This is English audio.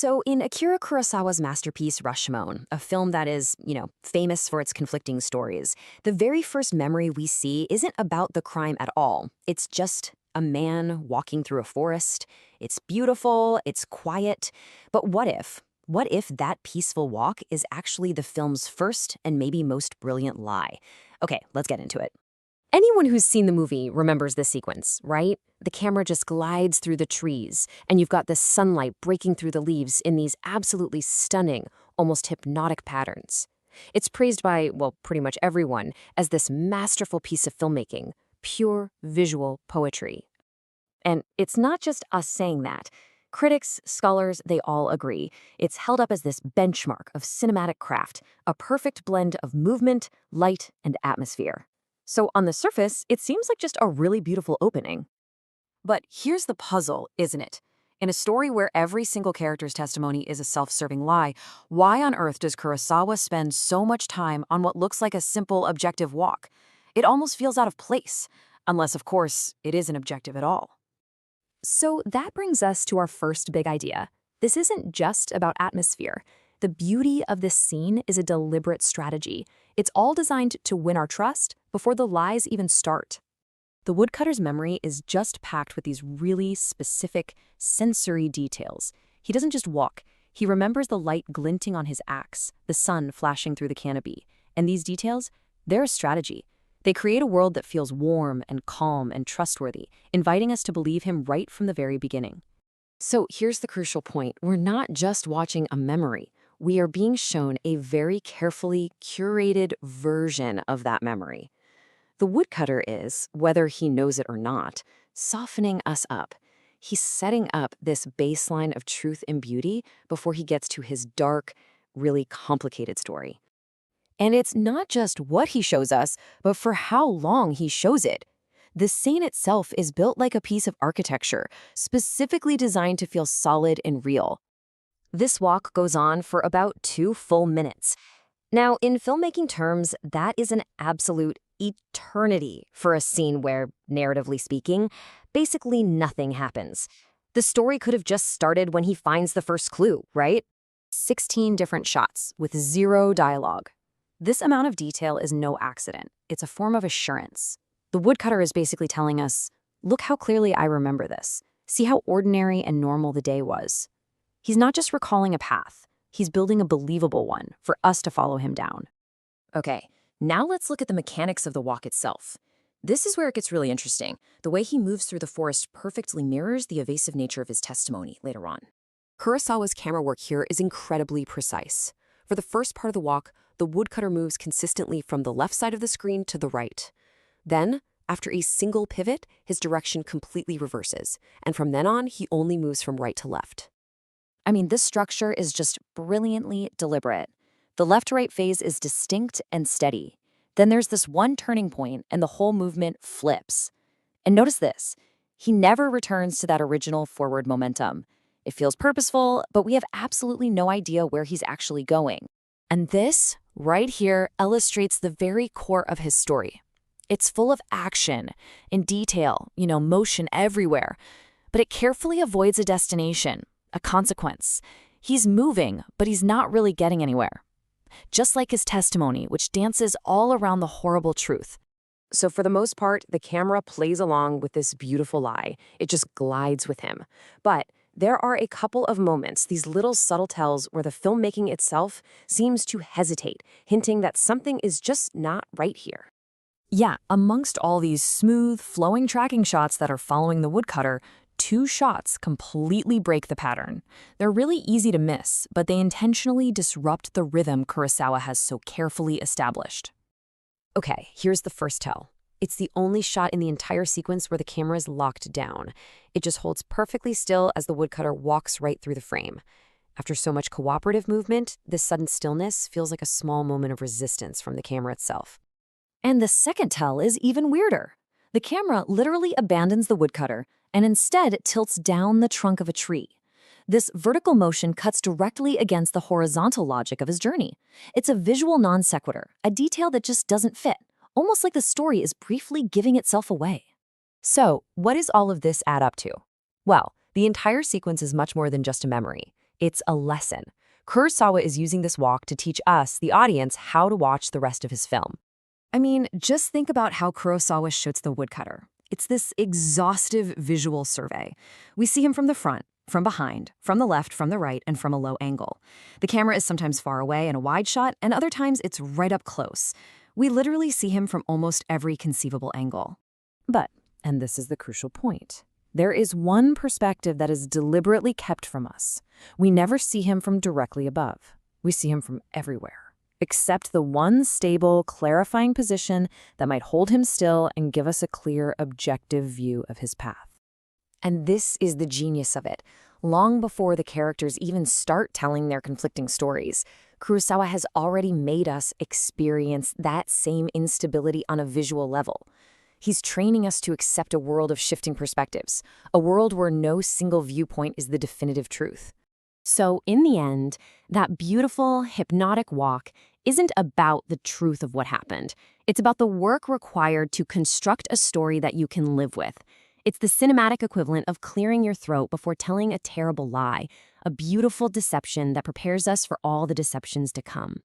So, in Akira Kurosawa's masterpiece Rashomon, a film that is, famous for its conflicting stories, the very first memory we see isn't about the crime at all. It's just a man walking through a forest. It's beautiful, it's quiet. But what if? What if that peaceful walk is actually the film's first and maybe most brilliant lie? Okay, let's get into it. Anyone who's seen the movie remembers this sequence, right? The camera just glides through the trees, and you've got this sunlight breaking through the leaves in these absolutely stunning, almost hypnotic patterns. It's praised by, well, pretty much everyone as this masterful piece of filmmaking, pure visual poetry. And it's not just us saying that. Critics, scholars, they all agree. It's held up as this benchmark of cinematic craft, a perfect blend of movement, light, and atmosphere. So on the surface, it seems like just a really beautiful opening. But here's the puzzle, isn't it? In a story where every single character's testimony is a self-serving lie, why on earth does Kurosawa spend so much time on what looks like a simple objective walk? It almost feels out of place, unless, of course, it isn't objective at all. So that brings us to our first big idea. This isn't just about atmosphere. The beauty of this scene is a deliberate strategy. It's all designed to win our trust before the lies even start. The woodcutter's memory is just packed with these really specific sensory details. He doesn't just walk. He remembers the light glinting on his axe, the sun flashing through the canopy. And these details, they're a strategy. They create a world that feels warm and calm and trustworthy, inviting us to believe him right from the very beginning. So here's the crucial point. We're not just watching a memory. We are being shown a very carefully curated version of that memory. The woodcutter is, whether he knows it or not, softening us up. He's setting up this baseline of truth and beauty before he gets to his dark, really complicated story. And it's not just what he shows us, but for how long he shows it. The scene itself is built like a piece of architecture, specifically designed to feel solid and real. This walk goes on for about 2 full minutes. Now, in filmmaking terms, that is an absolute eternity for a scene where, narratively speaking, basically nothing happens. The story could have just started when he finds the first clue, right? 16 different shots with 0 dialogue. This amount of detail is no accident. It's a form of assurance. The woodcutter is basically telling us, look how clearly I remember this. See how ordinary and normal the day was. He's not just recalling a path. He's building a believable one for us to follow him down. Okay, now let's look at the mechanics of the walk itself. This is where it gets really interesting. The way he moves through the forest perfectly mirrors the evasive nature of his testimony later on. Kurosawa's camera work here is incredibly precise. For the first part of the walk, the woodcutter moves consistently from the left side of the screen to the right. Then, after a single pivot, his direction completely reverses, and from then on, he only moves from right to left. I mean, this structure is just brilliantly deliberate. The left-to-right phase is distinct and steady. Then there's this one turning point, and the whole movement flips. And notice this. He never returns to that original forward momentum. It feels purposeful, but we have absolutely no idea where he's actually going. And this, right here, illustrates the very core of his story. It's full of action, in detail, motion everywhere, but it carefully avoids a destination, a consequence. He's moving, but he's not really getting anywhere. Just like his testimony, which dances all around the horrible truth. So for the most part, the camera plays along with this beautiful lie. It just glides with him. But there are a couple of moments, these little subtle tells, where the filmmaking itself seems to hesitate, hinting that something is just not right here. Yeah, amongst all these smooth, flowing tracking shots that are following the woodcutter, 2 shots completely break the pattern. They're really easy to miss, but they intentionally disrupt the rhythm Kurosawa has so carefully established. Okay, here's the first tell. It's the only shot in the entire sequence where the camera is locked down. It just holds perfectly still as the woodcutter walks right through the frame. After so much cooperative movement, this sudden stillness feels like a small moment of resistance from the camera itself. And the second tell is even weirder. The camera literally abandons the woodcutter and instead tilts down the trunk of a tree. This vertical motion cuts directly against the horizontal logic of his journey. It's a visual non sequitur, a detail that just doesn't fit, almost like the story is briefly giving itself away. So, what does all of this add up to? Well, the entire sequence is much more than just a memory. It's a lesson. Kurosawa is using this walk to teach us, the audience, how to watch the rest of his film. I mean, just think about how Kurosawa shoots the Woodcutter. It's this exhaustive visual survey. We see him from the front, from behind, from the left, from the right, and from a low angle. The camera is sometimes far away in a wide shot, and other times it's right up close. We literally see him from almost every conceivable angle. But, and this is the crucial point, there is one perspective that is deliberately kept from us. We never see him from directly above. We see him from everywhere, except the one stable, clarifying position that might hold him still and give us a clear, objective view of his path. And this is the genius of it. Long before the characters even start telling their conflicting stories, Kurosawa has already made us experience that same instability on a visual level. He's training us to accept a world of shifting perspectives, a world where no single viewpoint is the definitive truth. So, in the end, that beautiful, hypnotic walk isn't about the truth of what happened. It's about the work required to construct a story that you can live with. It's the cinematic equivalent of clearing your throat before telling a terrible lie, a beautiful deception that prepares us for all the deceptions to come.